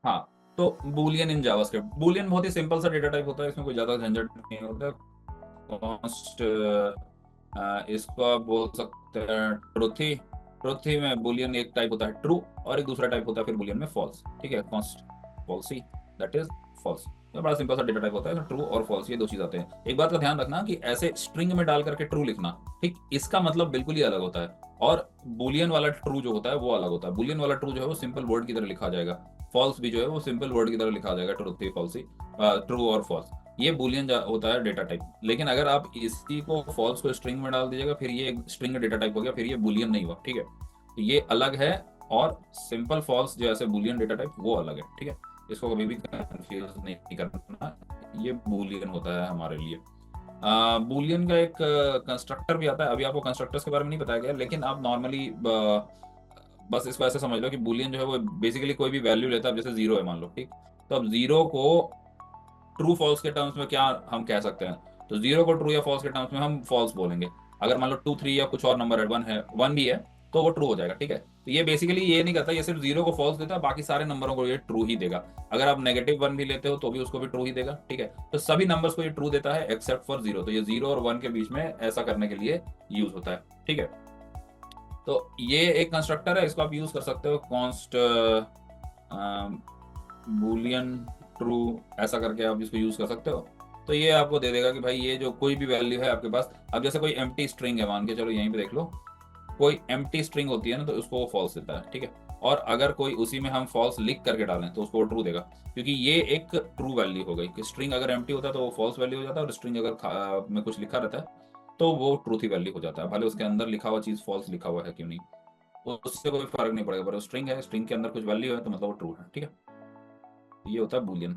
हाँ, तो Boolean in JavaScript, Boolean बहुत ही सिंपल सा डेटा टाइप होता है, इसमें कोई ज्यादा झंझट नहीं होता। कॉन्स्ट, इसको आप बोल सकते हैं ट्रुथी। ट्रुथी में बूलियन एक टाइप होता है ट्रू, और एक दूसरा टाइप होता है फिर बूलियन में फॉल्स। ठीक है, const falsy, that is false. ये बड़ा सिंपल सा डेटा टाइप होता है, ट्रू और फॉल्स ये दो चीज आते हैं। एक बात का ध्यान रखना कि ऐसे स्ट्रिंग में डाल करके ट्रू लिखना, ठीक, इसका मतलब बिल्कुल ही अलग होता है। और बुलियन वाला ट्रू जो होता है वो अलग होता है। बुलियन वाला ट्रू जो है वो सिंपल वर्ड की तरह लिखा जाएगा, फॉल्स भी जो है वो सिंपल वर्ड की तरह लिखा जाएगा, ट्रू फॉल्सी, ट्रू और फॉल्स। ये बुलियन होता है डेटा टाइप। लेकिन अगर आप इसी को फॉल्स को स्ट्रिंग में डाल दीजिएगा, फिर ये स्ट्रिंग डेटा टाइप हो गया, फिर ये बुलियन नहीं हुआ। ठीक है, तो ये अलग है। और सिंपल फॉल्स जैसे बुलियन डेटा टाइप वो अलग है। ठीक है, इसको कभी भी कंफ्यूज नहीं करना, ये बुलियन होता है हमारे लिए। बुलियन का एक कंस्ट्रक्टर भी आता है, अभी आपको कंस्ट्रक्टर्स के बारे में नहीं बताया गया, लेकिन आप नॉर्मली बस इसको ऐसे समझ लो कि बुलियन जो है वो बेसिकली कोई भी वैल्यू लेता है। अब जैसे जीरो है मान लो, ठीक, तो अब जीरो को ट्रू फॉल्स के टर्म्स में क्या हम कह सकते हैं, तो जीरो को ट्रू या फॉल्स के टर्म्स में हम फॉल्स बोलेंगे। अगर मान लो टू थ्री या कुछ और नंबर है, वन भी है, तो वो ट्रू हो जाएगा। ठीक है, तो ये बेसिकली ये नहीं करता, ये सिर्फ जीरो को फॉल्स देता है, बाकी सारे नंबरों को ये ट्रू ही देगा। अगर आप नेगेटिव वन भी लेते हो तो भी उसको भी ट्रू ही देगा। ठीक है, तो सभी नंबर्स को ये ट्रू देता है एक्सेप्ट फॉर जीरो। तो ये जीरो और वन के बीच में ऐसा करने के लिए यूज होता है। ठीक है, तो ये एक कंस्ट्रक्टर है, इसको आप यूज कर सकते हो कॉन्स्ट बूलियन ट्रू, ऐसा करके आप इसको यूज कर सकते हो। तो ये आपको दे देगा कि भाई ये जो कोई भी वैल्यू है आपके पास, अब जैसे कोई एम्प्टी स्ट्रिंग है, मान के चलो यहीं पे देख लो, कोई एम्प्टी स्ट्रिंग होती है ना, तो उसको वो फॉल्स देता है। ठीक है, और अगर कोई उसी में हम फॉल्स लिख करके डालें तो उसको ट्रू देगा, क्योंकि ये एक ट्रू वैल्यू हो गई कि स्ट्रिंग अगर एम्प्टी होता है तो वो फॉल्स वैल्यू हो जाता है, और स्ट्रिंग अगर में कुछ लिखा रहता है तो वो ट्रूथ ही वैल्यू हो जाता है, भले उसके अंदर लिखा हुआ चीज फॉल्स लिखा हुआ है क्यों नहीं, उससे कोई फर्क नहीं पड़ेगा। पर स्ट्रिंग है, स्ट्रिंग के अंदर कुछ वैल्यू है तो मतलब वो ट्रू है। ठीक है, ये होता है बूलियन।